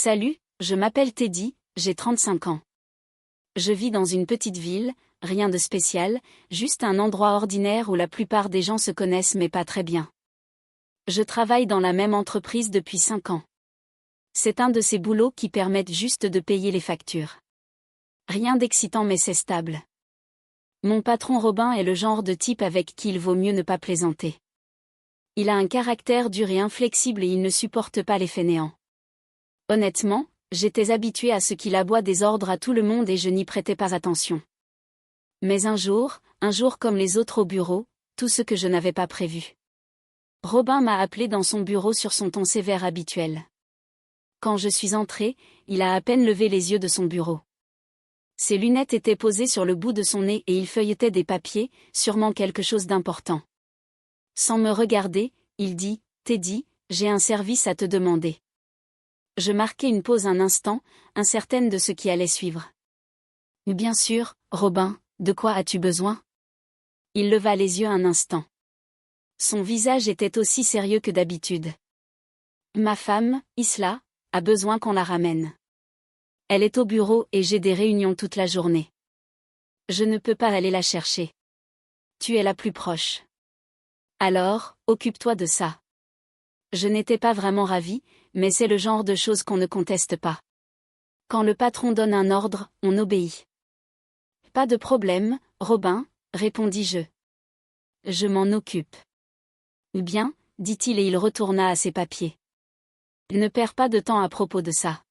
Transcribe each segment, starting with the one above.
Salut, je m'appelle Teddy, j'ai 35 ans. Je vis dans une petite ville, rien de spécial, juste un endroit ordinaire où la plupart des gens se connaissent mais pas très bien. Je travaille dans la même entreprise depuis 5 ans. C'est un de ces boulots qui permettent juste de payer les factures. Rien d'excitant mais c'est stable. Mon patron Robin est le genre de type avec qui il vaut mieux ne pas plaisanter. Il a un caractère dur et inflexible et il ne supporte pas les fainéants. Honnêtement, j'étais habituée à ce qu'il aboie des ordres à tout le monde et je n'y prêtais pas attention. Mais un jour comme les autres au bureau, tout ce que je n'avais pas prévu. Robin m'a appelé dans son bureau sur son ton sévère habituel. Quand je suis entrée, il a à peine levé les yeux de son bureau. Ses lunettes étaient posées sur le bout de son nez et il feuilletait des papiers, sûrement quelque chose d'important. Sans me regarder, il dit « Teddy, j'ai un service à te demander ». Je marquai une pause un instant, incertaine de ce qui allait suivre. « Bien sûr, Robin, de quoi as-tu besoin ?» Il leva les yeux un instant. Son visage était aussi sérieux que d'habitude. « Ma femme, Isla, a besoin qu'on la ramène. Elle est au bureau et j'ai des réunions toute la journée. Je ne peux pas aller la chercher. Tu es la plus proche. Alors, occupe-toi de ça. » Je n'étais pas vraiment ravie, mais c'est le genre de choses qu'on ne conteste pas. Quand le patron donne un ordre, on obéit. « Pas de problème, Robin, répondis-je. Je m'en occupe. » « Bien, dit-il et il retourna à ses papiers. Ne perds pas de temps à propos de ça.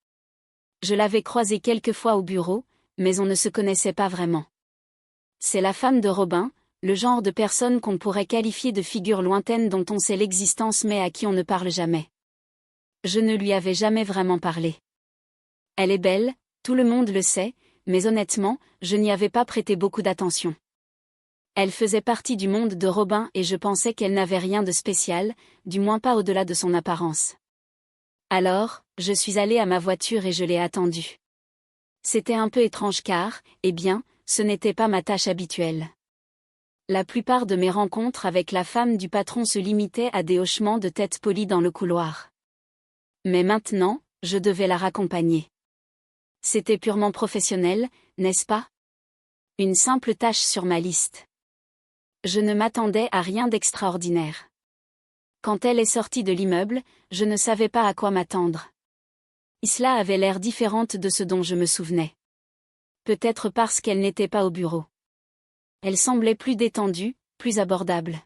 Je l'avais croisé quelques fois au bureau, mais on ne se connaissait pas vraiment. C'est la femme de Robin, le genre de personne qu'on pourrait qualifier de figure lointaine dont on sait l'existence mais à qui on ne parle jamais. Je ne lui avais jamais vraiment parlé. Elle est belle, tout le monde le sait, mais honnêtement, je n'y avais pas prêté beaucoup d'attention. Elle faisait partie du monde de Robin et je pensais qu'elle n'avait rien de spécial, du moins pas au-delà de son apparence. Alors, je suis allée à ma voiture et je l'ai attendue. C'était un peu étrange car, eh bien, ce n'était pas ma tâche habituelle. La plupart de mes rencontres avec la femme du patron se limitaient à des hochements de tête polis dans le couloir. Mais maintenant, je devais la raccompagner. C'était purement professionnel, n'est-ce pas? Une simple tâche sur ma liste. Je ne m'attendais à rien d'extraordinaire. Quand elle est sortie de l'immeuble, je ne savais pas à quoi m'attendre. Isla avait l'air différente de ce dont je me souvenais. Peut-être parce qu'elle n'était pas au bureau. Elle semblait plus détendue, plus abordable.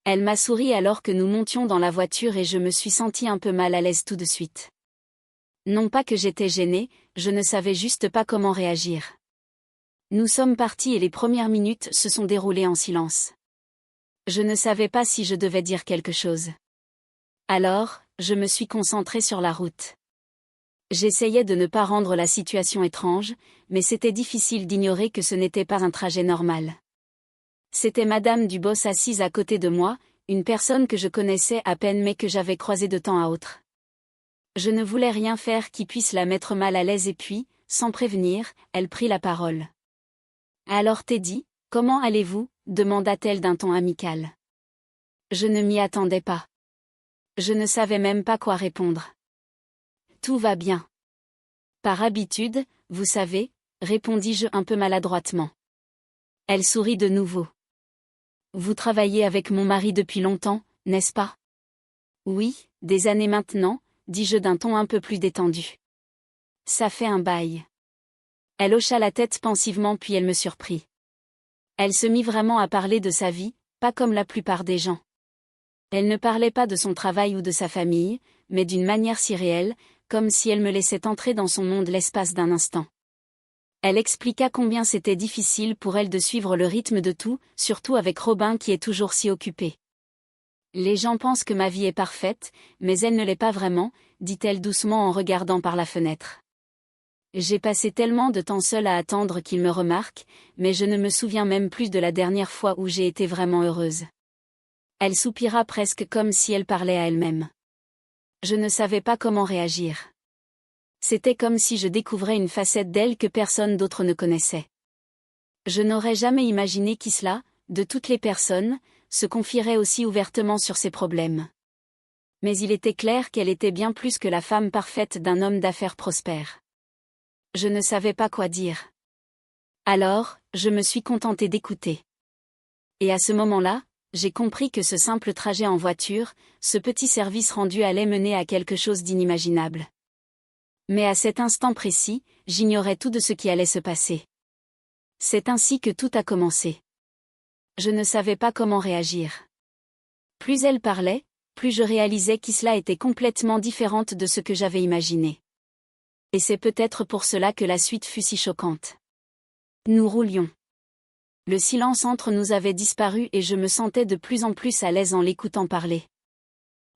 Elle m'a souri alors que nous montions dans la voiture et je me suis sentie un peu mal à l'aise tout de suite. Non pas que j'étais gênée, je ne savais juste pas comment réagir. Nous sommes partis et les premières minutes se sont déroulées en silence. Je ne savais pas si je devais dire quelque chose. Alors, je me suis concentrée sur la route. J'essayais de ne pas rendre la situation étrange, mais c'était difficile d'ignorer que ce n'était pas un trajet normal. C'était Madame Dubos assise à côté de moi, une personne que je connaissais à peine mais que j'avais croisée de temps à autre. Je ne voulais rien faire qui puisse la mettre mal à l'aise et puis, sans prévenir, elle prit la parole. « Alors Teddy, comment allez-vous » demanda-t-elle d'un ton amical. Je ne m'y attendais pas. Je ne savais même pas quoi répondre. « Tout va bien. » Par habitude, vous savez, répondis-je un peu maladroitement. Elle sourit de nouveau. « Vous travaillez avec mon mari depuis longtemps, n'est-ce pas ? » « Oui, des années maintenant, dis-je d'un ton un peu plus détendu. « Ça fait un bail. » Elle hocha la tête pensivement puis elle me surprit. Elle se mit vraiment à parler de sa vie, pas comme la plupart des gens. Elle ne parlait pas de son travail ou de sa famille, mais d'une manière si réelle, comme si elle me laissait entrer dans son monde l'espace d'un instant. Elle expliqua combien c'était difficile pour elle de suivre le rythme de tout, surtout avec Robin qui est toujours si occupé. Les gens pensent que ma vie est parfaite, mais elle ne l'est pas vraiment, dit-elle doucement en regardant par la fenêtre. J'ai passé tellement de temps seule à attendre qu'il me remarque, mais je ne me souviens même plus de la dernière fois où j'ai été vraiment heureuse. Elle soupira presque comme si elle parlait à elle-même. Je ne savais pas comment réagir. C'était comme si je découvrais une facette d'elle que personne d'autre ne connaissait. Je n'aurais jamais imaginé qu'Isla, de toutes les personnes, se confierait aussi ouvertement sur ses problèmes. Mais il était clair qu'elle était bien plus que la femme parfaite d'un homme d'affaires prospère. Je ne savais pas quoi dire. Alors, je me suis contentée d'écouter. Et à ce moment-là, j'ai compris que ce simple trajet en voiture, ce petit service rendu allait mener à quelque chose d'inimaginable. Mais à cet instant précis, j'ignorais tout de ce qui allait se passer. C'est ainsi que tout a commencé. Je ne savais pas comment réagir. Plus elle parlait, plus je réalisais qu'Isla était complètement différente de ce que j'avais imaginé. Et c'est peut-être pour cela que la suite fut si choquante. Nous roulions. Le silence entre nous avait disparu et je me sentais de plus en plus à l'aise en l'écoutant parler.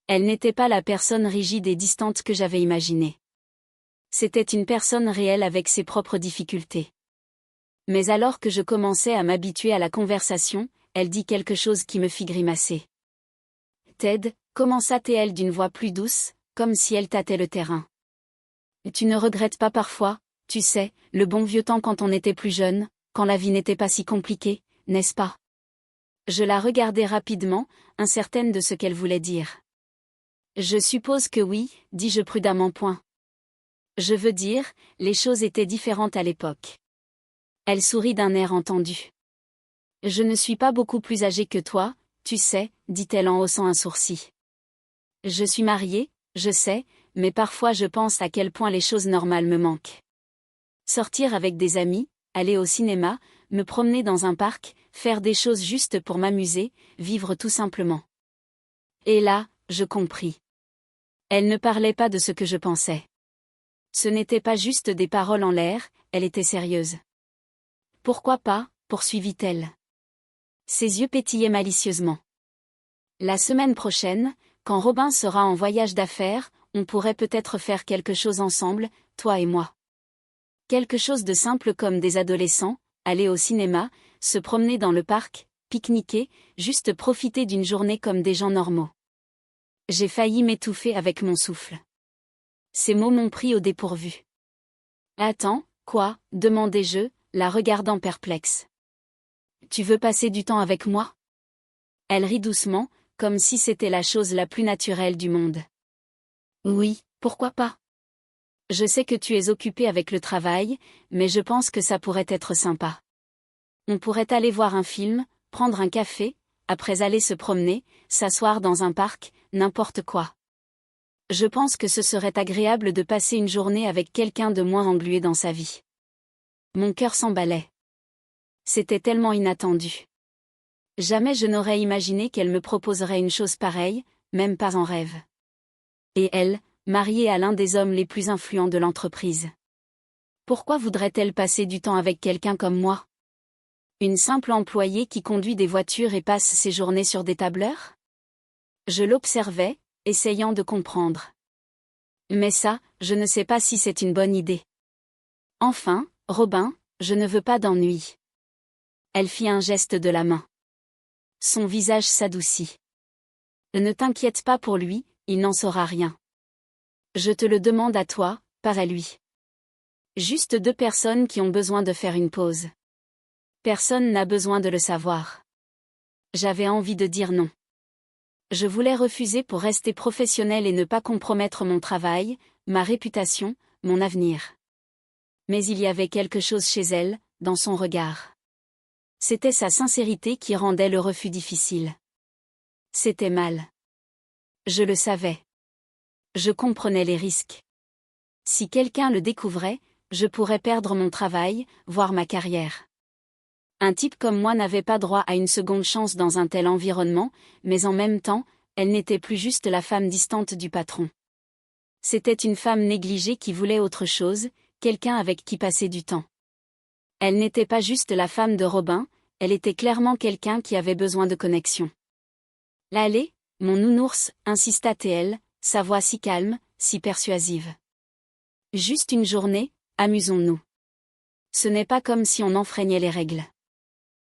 Elle n'était pas la personne rigide et distante que j'avais imaginée. C'était une personne réelle avec ses propres difficultés. Mais alors que je commençais à m'habituer à la conversation, elle dit quelque chose qui me fit grimacer. « Ted » commença-t-elle d'une voix plus douce, comme si elle tâtait le terrain. « Tu ne regrettes pas parfois, tu sais, le bon vieux temps quand on était plus jeune, quand la vie n'était pas si compliquée, n'est-ce pas ?» Je la regardai rapidement, incertaine de ce qu'elle voulait dire. « Je suppose que oui, dis-je prudemment point. Je veux dire, les choses étaient différentes à l'époque. » Elle sourit d'un air entendu. « Je ne suis pas beaucoup plus âgée que toi, tu sais, dit-elle en haussant un sourcil. Je suis mariée, je sais, mais parfois je pense à quel point les choses normales me manquent. Sortir avec des amis, aller au cinéma, me promener dans un parc, faire des choses juste pour m'amuser, vivre tout simplement. » Et là, je compris. Elle ne parlait pas de ce que je pensais. Ce n'était pas juste des paroles en l'air, elle était sérieuse. « Pourquoi pas ?» poursuivit-elle. Ses yeux pétillaient malicieusement. « La semaine prochaine, quand Robin sera en voyage d'affaires, on pourrait peut-être faire quelque chose ensemble, toi et moi. Quelque chose de simple comme des adolescents, aller au cinéma, se promener dans le parc, pique-niquer, juste profiter d'une journée comme des gens normaux. » J'ai failli m'étouffer avec mon souffle. Ces mots m'ont pris au dépourvu. « Attends, quoi ?» demandai-je, la regardant perplexe. « Tu veux passer du temps avec moi ?» Elle rit doucement, comme si c'était la chose la plus naturelle du monde. « Oui, pourquoi pas ? Je sais que tu es occupé avec le travail, mais je pense que ça pourrait être sympa. On pourrait aller voir un film, prendre un café, après aller se promener, s'asseoir dans un parc, n'importe quoi. Je pense que ce serait agréable de passer une journée avec quelqu'un de moins englué dans sa vie. » Mon cœur s'emballait. C'était tellement inattendu. Jamais je n'aurais imaginé qu'elle me proposerait une chose pareille, même pas en rêve. Et elle, mariée à l'un des hommes les plus influents de l'entreprise. Pourquoi voudrait-elle passer du temps avec quelqu'un comme moi ? Une simple employée qui conduit des voitures et passe ses journées sur des tableurs ? Je l'observais, essayant de comprendre. Mais ça, je ne sais pas si c'est une bonne idée. Enfin, Robin, je ne veux pas d'ennui. Elle fit un geste de la main. Son visage s'adoucit. Ne t'inquiète pas pour lui, il n'en saura rien. Je te le demande à toi, pas à lui. Juste deux personnes qui ont besoin de faire une pause. Personne n'a besoin de le savoir. J'avais envie de dire non. Je voulais refuser pour rester professionnelle et ne pas compromettre mon travail, ma réputation, mon avenir. Mais il y avait quelque chose chez elle, dans son regard. C'était sa sincérité qui rendait le refus difficile. C'était mal. Je le savais. Je comprenais les risques. Si quelqu'un le découvrait, je pourrais perdre mon travail, voire ma carrière. Un type comme moi n'avait pas droit à une seconde chance dans un tel environnement, mais en même temps, elle n'était plus juste la femme distante du patron. C'était une femme négligée qui voulait autre chose, quelqu'un avec qui passer du temps. Elle n'était pas juste la femme de Robin, elle était clairement quelqu'un qui avait besoin de connexion. « Allez, mon nounours » insista T.L., sa voix si calme, si persuasive. « Juste une journée, amusons-nous. Ce n'est pas comme si on enfreignait les règles.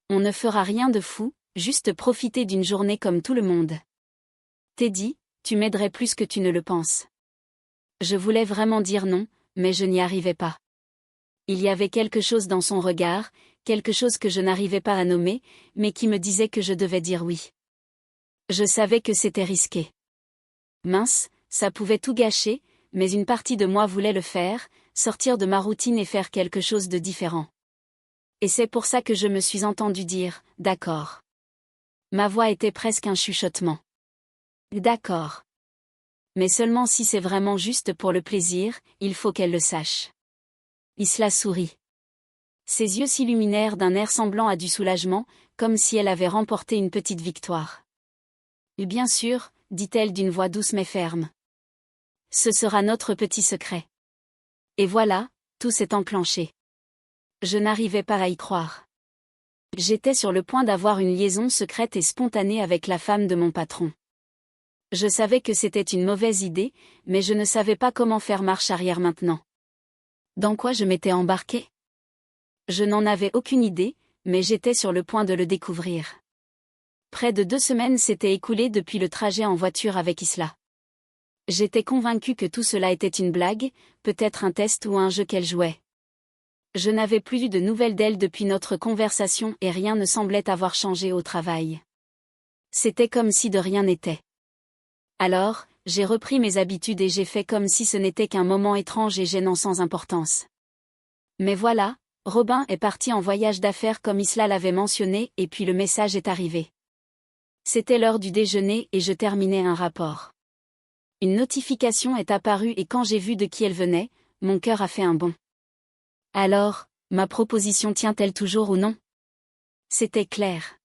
On ne fera rien de fou, juste profiter d'une journée comme tout le monde. Teddy, tu m'aiderais plus que tu ne le penses. » Je voulais vraiment dire non, mais je n'y arrivais pas. Il y avait quelque chose dans son regard, quelque chose que je n'arrivais pas à nommer, mais qui me disait que je devais dire oui. Je savais que c'était risqué. Mince, ça pouvait tout gâcher, mais une partie de moi voulait le faire, sortir de ma routine et faire quelque chose de différent. Et c'est pour ça que je me suis entendu dire « D'accord ». Ma voix était presque un chuchotement. D'accord. Mais seulement si c'est vraiment juste pour le plaisir, il faut qu'elle le sache. Isla sourit. Ses yeux s'illuminèrent d'un air semblant à du soulagement, comme si elle avait remporté une petite victoire. « Bien sûr », dit-elle d'une voix douce mais ferme. « Ce sera notre petit secret. » Et voilà, tout s'est enclenché. Je n'arrivais pas à y croire. J'étais sur le point d'avoir une liaison secrète et spontanée avec la femme de mon patron. Je savais que c'était une mauvaise idée, mais je ne savais pas comment faire marche arrière maintenant. Dans quoi je m'étais embarquée? Je n'en avais aucune idée, mais j'étais sur le point de le découvrir. Près de 2 semaines s'étaient écoulées depuis le trajet en voiture avec Isla. J'étais convaincue que tout cela était une blague, peut-être un test ou un jeu qu'elle jouait. Je n'avais plus eu de nouvelles d'elle depuis notre conversation et rien ne semblait avoir changé au travail. C'était comme si de rien n'était. Alors, j'ai repris mes habitudes et j'ai fait comme si ce n'était qu'un moment étrange et gênant sans importance. Mais voilà, Robin est parti en voyage d'affaires comme Isla l'avait mentionné et puis le message est arrivé. C'était l'heure du déjeuner et je terminais un rapport. Une notification est apparue et quand j'ai vu de qui elle venait, mon cœur a fait un bond. Alors, ma proposition tient-elle toujours ou non? C'était clair.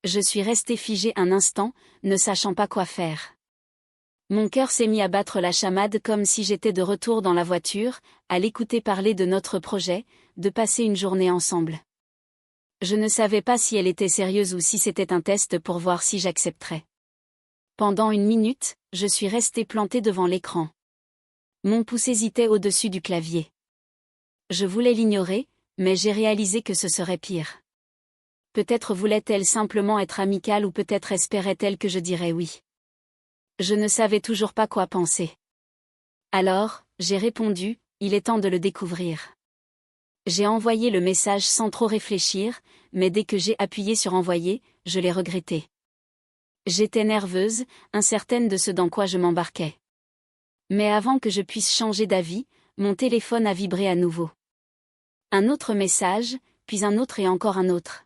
Je suis restée figée un instant, ne sachant pas quoi faire. Mon cœur s'est mis à battre la chamade comme si j'étais de retour dans la voiture, à l'écouter parler de notre projet, de passer une journée ensemble. Je ne savais pas si elle était sérieuse ou si c'était un test pour voir si j'accepterais. Pendant 1 minute, je suis restée plantée devant l'écran. Mon pouce hésitait au-dessus du clavier. Je voulais l'ignorer, mais j'ai réalisé que ce serait pire. Peut-être voulait-elle simplement être amicale ou peut-être espérait-elle que je dirais oui. Je ne savais toujours pas quoi penser. Alors, j'ai répondu, il est temps de le découvrir. J'ai envoyé le message sans trop réfléchir, mais dès que j'ai appuyé sur envoyer, je l'ai regretté. J'étais nerveuse, incertaine de ce dans quoi je m'embarquais. Mais avant que je puisse changer d'avis, mon téléphone a vibré à nouveau. Un autre message, puis un autre et encore un autre.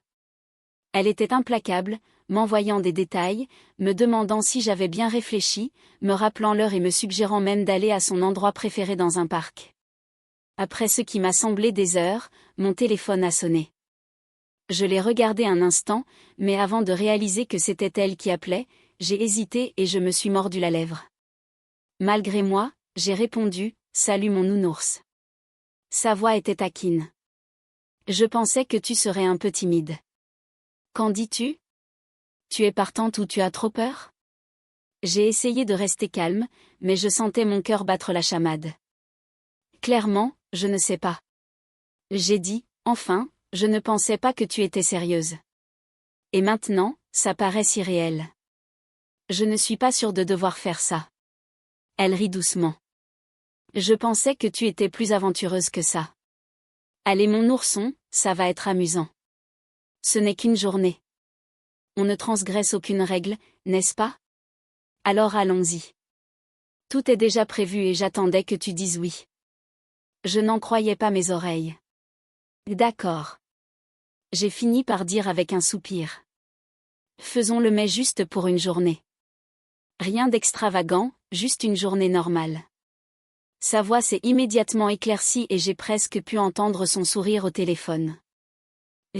Elle était implacable, m'envoyant des détails, me demandant si j'avais bien réfléchi, me rappelant l'heure et me suggérant même d'aller à son endroit préféré dans un parc. Après ce qui m'a semblé des heures, mon téléphone a sonné. Je l'ai regardé un instant, mais avant de réaliser que c'était elle qui appelait, j'ai hésité et je me suis mordu la lèvre. Malgré moi, j'ai répondu « Salut mon nounours ». Sa voix était taquine. Je pensais que tu serais un peu timide. Qu'en dis-tu? Tu es partante ou tu as trop peur? J'ai essayé de rester calme, mais je sentais mon cœur battre la chamade. Clairement, je ne sais pas. J'ai dit, enfin, je ne pensais pas que tu étais sérieuse. Et maintenant, ça paraît si réel. Je ne suis pas sûre de devoir faire ça. Elle rit doucement. Je pensais que tu étais plus aventureuse que ça. Allez mon ourson, ça va être amusant. Ce n'est qu'une journée. On ne transgresse aucune règle, n'est-ce pas? Alors allons-y. Tout est déjà prévu et j'attendais que tu dises oui. Je n'en croyais pas mes oreilles. D'accord. J'ai fini par dire avec un soupir. Faisons-le mais juste pour une journée. Rien d'extravagant, juste une journée normale. Sa voix s'est immédiatement éclaircie et j'ai presque pu entendre son sourire au téléphone.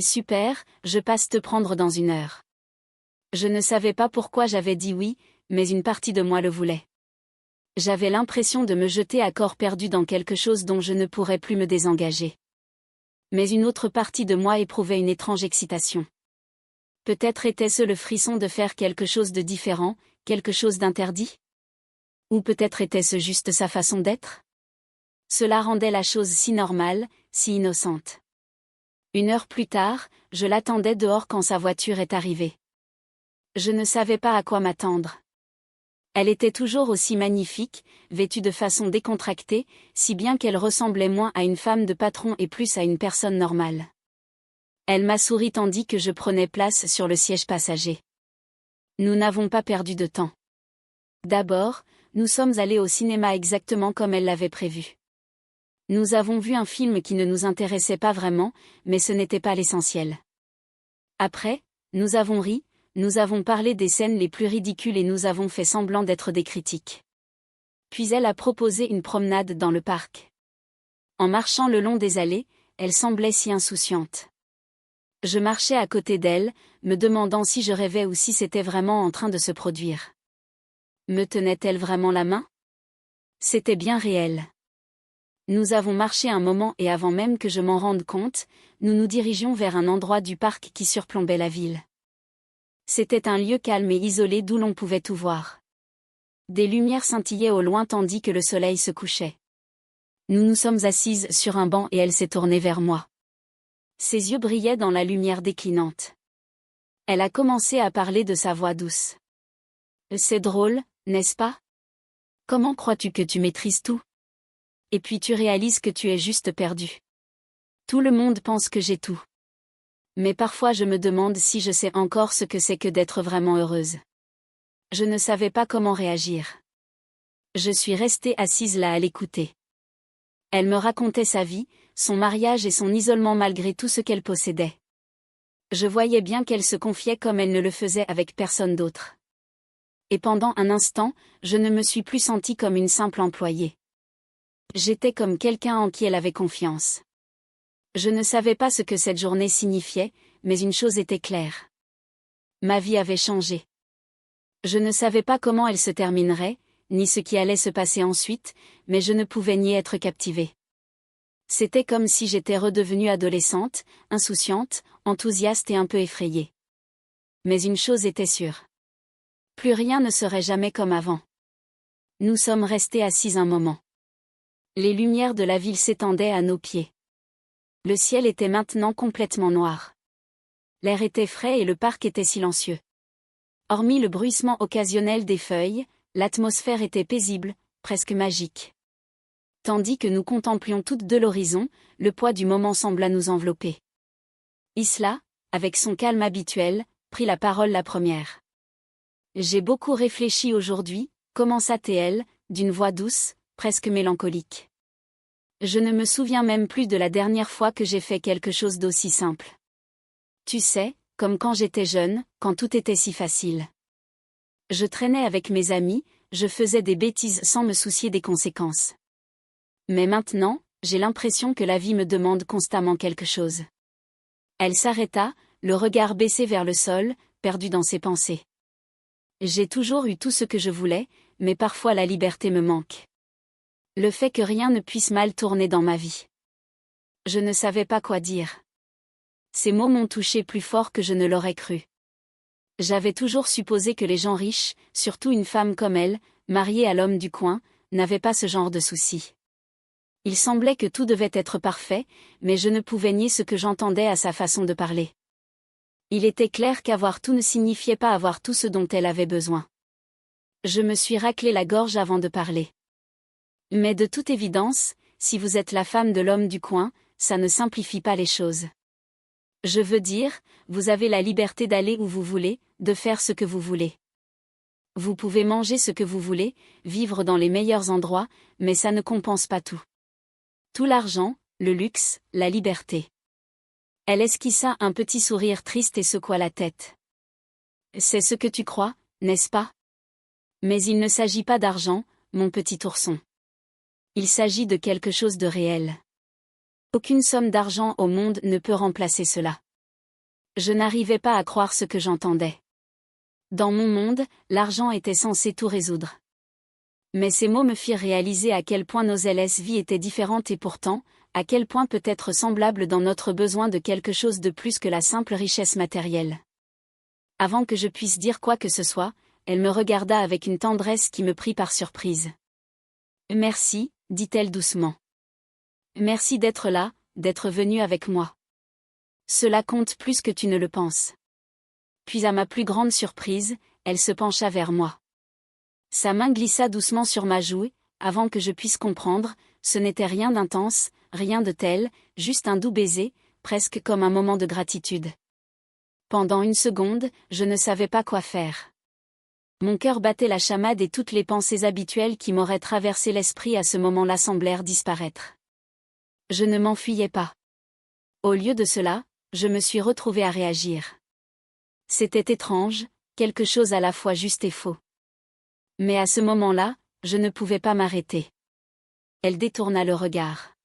Super, je passe te prendre dans 1 heure. Je ne savais pas pourquoi j'avais dit oui, mais une partie de moi le voulait. J'avais l'impression de me jeter à corps perdu dans quelque chose dont je ne pourrais plus me désengager. Mais une autre partie de moi éprouvait une étrange excitation. Peut-être était-ce le frisson de faire quelque chose de différent, quelque chose d'interdit? Ou peut-être était-ce juste sa façon d'être? Cela rendait la chose si normale, si innocente. 1 heure plus tard, je l'attendais dehors quand sa voiture est arrivée. Je ne savais pas à quoi m'attendre. Elle était toujours aussi magnifique, vêtue de façon décontractée, si bien qu'elle ressemblait moins à une femme de patron et plus à une personne normale. Elle m'a souri tandis que je prenais place sur le siège passager. Nous n'avons pas perdu de temps. D'abord, nous sommes allés au cinéma exactement comme elle l'avait prévu. Nous avons vu un film qui ne nous intéressait pas vraiment, mais ce n'était pas l'essentiel. Après, nous avons ri, nous avons parlé des scènes les plus ridicules et nous avons fait semblant d'être des critiques. Puis elle a proposé une promenade dans le parc. En marchant le long des allées, elle semblait si insouciante. Je marchais à côté d'elle, me demandant si je rêvais ou si c'était vraiment en train de se produire. Me tenait-elle vraiment la main? C'était bien réel. Nous avons marché un moment et avant même que je m'en rende compte, nous nous dirigions vers un endroit du parc qui surplombait la ville. C'était un lieu calme et isolé d'où l'on pouvait tout voir. Des lumières scintillaient au loin tandis que le soleil se couchait. Nous nous sommes assises sur un banc et elle s'est tournée vers moi. Ses yeux brillaient dans la lumière déclinante. Elle a commencé à parler de sa voix douce. C'est drôle, n'est-ce pas? Comment crois-tu que tu maîtrises tout? Et puis tu réalises que tu es juste perdu. Tout le monde pense que j'ai tout. Mais parfois je me demande si je sais encore ce que c'est que d'être vraiment heureuse. Je ne savais pas comment réagir. Je suis restée assise là à l'écouter. Elle me racontait sa vie, son mariage et son isolement malgré tout ce qu'elle possédait. Je voyais bien qu'elle se confiait comme elle ne le faisait avec personne d'autre. Et pendant un instant, je ne me suis plus sentie comme une simple employée. J'étais comme quelqu'un en qui elle avait confiance. Je ne savais pas ce que cette journée signifiait, mais une chose était claire. Ma vie avait changé. Je ne savais pas comment elle se terminerait, ni ce qui allait se passer ensuite, mais je ne pouvais n'y être captivée. C'était comme si j'étais redevenue adolescente, insouciante, enthousiaste et un peu effrayée. Mais une chose était sûre. Plus rien ne serait jamais comme avant. Nous sommes restés assis un moment. Les lumières de la ville s'étendaient à nos pieds. Le ciel était maintenant complètement noir. L'air était frais et le parc était silencieux. Hormis le bruissement occasionnel des feuilles, l'atmosphère était paisible, presque magique. Tandis que nous contemplions toutes deux l'horizon, le poids du moment sembla nous envelopper. Isla, avec son calme habituel, prit la parole la première. J'ai beaucoup réfléchi aujourd'hui, commença-t-elle, d'une voix douce, presque mélancolique. Je ne me souviens même plus de la dernière fois que j'ai fait quelque chose d'aussi simple. Tu sais, comme quand j'étais jeune, quand tout était si facile. Je traînais avec mes amis, je faisais des bêtises sans me soucier des conséquences. Mais maintenant, j'ai l'impression que la vie me demande constamment quelque chose. Elle s'arrêta, le regard baissé vers le sol, perdue dans ses pensées. J'ai toujours eu tout ce que je voulais, mais parfois la liberté me manque. Le fait que rien ne puisse mal tourner dans ma vie. Je ne savais pas quoi dire. Ces mots m'ont touché plus fort que je ne l'aurais cru. J'avais toujours supposé que les gens riches, surtout une femme comme elle, mariée à l'homme du coin, n'avaient pas ce genre de soucis. Il semblait que tout devait être parfait, mais je ne pouvais nier ce que j'entendais à sa façon de parler. Il était clair qu'avoir tout ne signifiait pas avoir tout ce dont elle avait besoin. Je me suis raclé la gorge avant de parler. Mais de toute évidence, si vous êtes la femme de l'homme du coin, ça ne simplifie pas les choses. Je veux dire, vous avez la liberté d'aller où vous voulez, de faire ce que vous voulez. Vous pouvez manger ce que vous voulez, vivre dans les meilleurs endroits, mais ça ne compense pas tout. Tout l'argent, le luxe, la liberté. Elle esquissa un petit sourire triste et secoua la tête. C'est ce que tu crois, n'est-ce pas? Mais il ne s'agit pas d'argent, mon petit ourson. Il s'agit de quelque chose de réel. Aucune somme d'argent au monde ne peut remplacer cela. Je n'arrivais pas à croire ce que j'entendais. Dans mon monde, l'argent était censé tout résoudre. Mais ces mots me firent réaliser à quel point nos vies étaient différentes et pourtant, à quel point peut être semblable dans notre besoin de quelque chose de plus que la simple richesse matérielle. Avant que je puisse dire quoi que ce soit, elle me regarda avec une tendresse qui me prit par surprise. Merci, dit-elle doucement. Merci d'être là, d'être venu avec moi. Cela compte plus que tu ne le penses. Puis à ma plus grande surprise, elle se pencha vers moi. Sa main glissa doucement sur ma joue, avant que je puisse comprendre, ce n'était rien d'intense, rien de tel, juste un doux baiser, presque comme un moment de gratitude. Pendant une seconde, je ne savais pas quoi faire. Mon cœur battait la chamade et toutes les pensées habituelles qui m'auraient traversé l'esprit à ce moment-là semblèrent disparaître. Je ne m'enfuyais pas. Au lieu de cela, je me suis retrouvée à réagir. C'était étrange, quelque chose à la fois juste et faux. Mais à ce moment-là, je ne pouvais pas m'arrêter. Elle détourna le regard.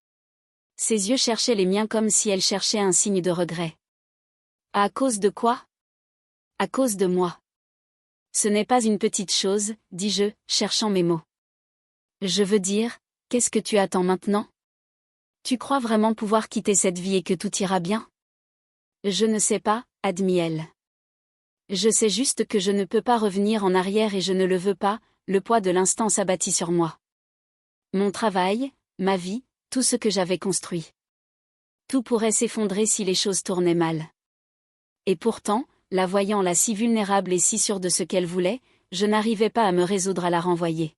Ses yeux cherchaient les miens comme si elle cherchait un signe de regret. À cause de quoi? À cause de moi. Ce n'est pas une petite chose, dis-je, cherchant mes mots. Je veux dire, qu'est-ce que tu attends maintenant? Tu crois vraiment pouvoir quitter cette vie et que tout ira bien? Je ne sais pas, admit-elle. Je sais juste que je ne peux pas revenir en arrière et je ne le veux pas, le poids de l'instant s'abattit sur moi. Mon travail, ma vie, tout ce que j'avais construit. Tout pourrait s'effondrer si les choses tournaient mal. Et pourtant, la voyant là si vulnérable et si sûre de ce qu'elle voulait, je n'arrivais pas à me résoudre à la renvoyer.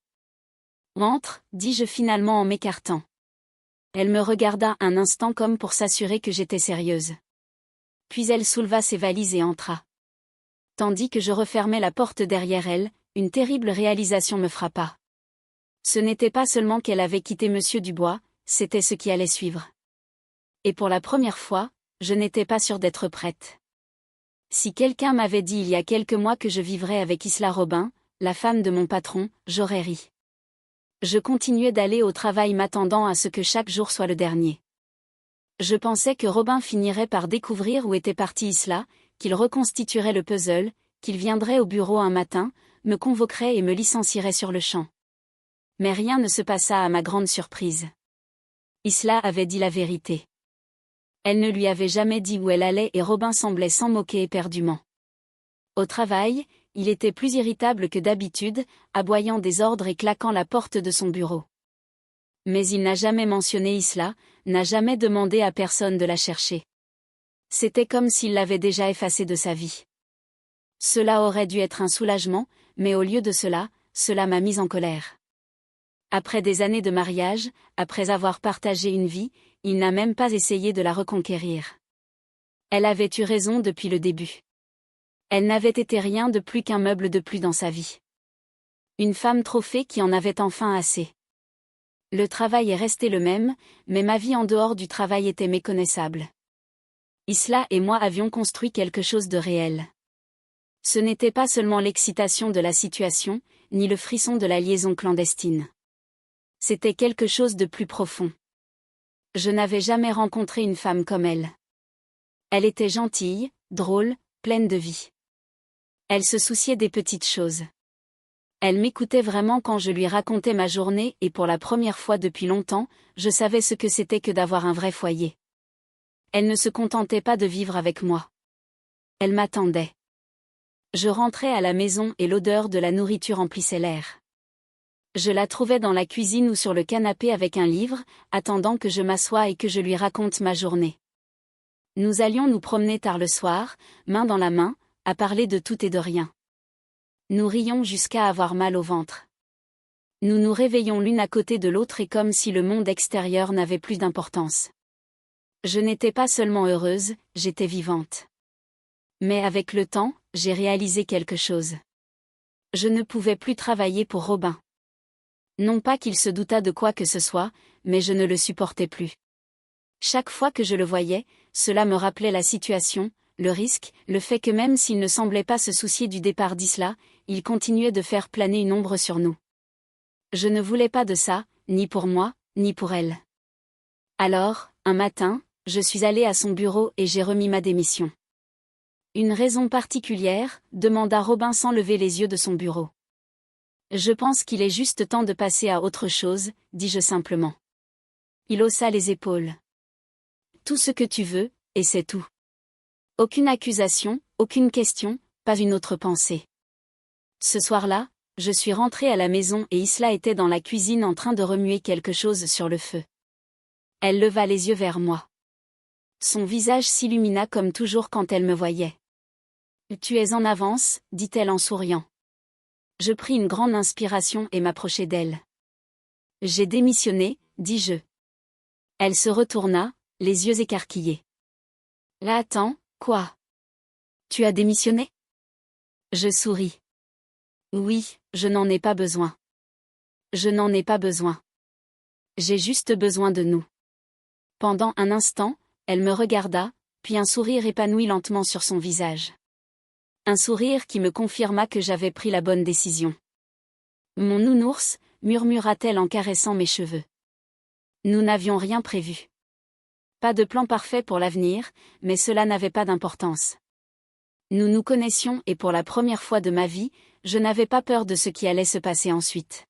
Entre, dis-je finalement en m'écartant. Elle me regarda un instant comme pour s'assurer que j'étais sérieuse. Puis elle souleva ses valises et entra. Tandis que je refermais la porte derrière elle, une terrible réalisation me frappa. Ce n'était pas seulement qu'elle avait quitté Monsieur Dubois, c'était ce qui allait suivre. Et pour la première fois, je n'étais pas sûre d'être prête. Si quelqu'un m'avait dit il y a quelques mois que je vivrais avec Isla Robin, la femme de mon patron, j'aurais ri. Je continuais d'aller au travail m'attendant à ce que chaque jour soit le dernier. Je pensais que Robin finirait par découvrir où était partie Isla, qu'il reconstituerait le puzzle, qu'il viendrait au bureau un matin, me convoquerait et me licencierait sur le champ. Mais rien ne se passa à ma grande surprise. Isla avait dit la vérité. Elle ne lui avait jamais dit où elle allait et Robin semblait s'en moquer éperdument. Au travail, il était plus irritable que d'habitude, aboyant des ordres et claquant la porte de son bureau. Mais il n'a jamais mentionné Isla, n'a jamais demandé à personne de la chercher. C'était comme s'il l'avait déjà effacée de sa vie. Cela aurait dû être un soulagement, mais au lieu de cela, cela m'a mise en colère. Après des années de mariage, après avoir partagé une vie, il n'a même pas essayé de la reconquérir. Elle avait eu raison depuis le début. Elle n'avait été rien de plus qu'un meuble de plus dans sa vie. Une femme trophée qui en avait enfin assez. Le travail est resté le même, mais ma vie en dehors du travail était méconnaissable. Isla et moi avions construit quelque chose de réel. Ce n'était pas seulement l'excitation de la situation, ni le frisson de la liaison clandestine. C'était quelque chose de plus profond. Je n'avais jamais rencontré une femme comme elle. Elle était gentille, drôle, pleine de vie. Elle se souciait des petites choses. Elle m'écoutait vraiment quand je lui racontais ma journée et pour la première fois depuis longtemps, je savais ce que c'était que d'avoir un vrai foyer. Elle ne se contentait pas de vivre avec moi. Elle m'attendait. Je rentrais à la maison et l'odeur de la nourriture emplissait l'air. Je la trouvais dans la cuisine ou sur le canapé avec un livre, attendant que je m'assoie et que je lui raconte ma journée. Nous allions nous promener tard le soir, main dans la main, à parler de tout et de rien. Nous rions jusqu'à avoir mal au ventre. Nous nous réveillons l'une à côté de l'autre et comme si le monde extérieur n'avait plus d'importance. Je n'étais pas seulement heureuse, j'étais vivante. Mais avec le temps, j'ai réalisé quelque chose. Je ne pouvais plus travailler pour Robin. Non pas qu'il se doutât de quoi que ce soit, mais je ne le supportais plus. Chaque fois que je le voyais, cela me rappelait la situation, le risque, le fait que même s'il ne semblait pas se soucier du départ d'Isla, il continuait de faire planer une ombre sur nous. Je ne voulais pas de ça, ni pour moi, ni pour elle. Alors, un matin, je suis allée à son bureau et j'ai remis ma démission. Une raison particulière, demanda Robin sans lever les yeux de son bureau. Je pense qu'il est juste temps de passer à autre chose, dis-je simplement. Il haussa les épaules. Tout ce que tu veux, et c'est tout. Aucune accusation, aucune question, pas une autre pensée. Ce soir-là, je suis rentrée à la maison et Isla était dans la cuisine en train de remuer quelque chose sur le feu. Elle leva les yeux vers moi. Son visage s'illumina comme toujours quand elle me voyait. « Tu es en avance », dit-elle en souriant. Je pris une grande inspiration et m'approchai d'elle. « J'ai démissionné », dis-je. Elle se retourna, les yeux écarquillés. « Là attends, quoi ? Tu as démissionné ?» Je souris. Oui, je n'en ai pas besoin. Je n'en ai pas besoin. J'ai juste besoin de nous. Pendant un instant, elle me regarda, puis un sourire épanouit lentement sur son visage. Un sourire qui me confirma que j'avais pris la bonne décision. Mon nounours, murmura-t-elle en caressant mes cheveux. Nous n'avions rien prévu. Pas de plan parfait pour l'avenir, mais cela n'avait pas d'importance. Nous nous connaissions et pour la première fois de ma vie, je n'avais pas peur de ce qui allait se passer ensuite.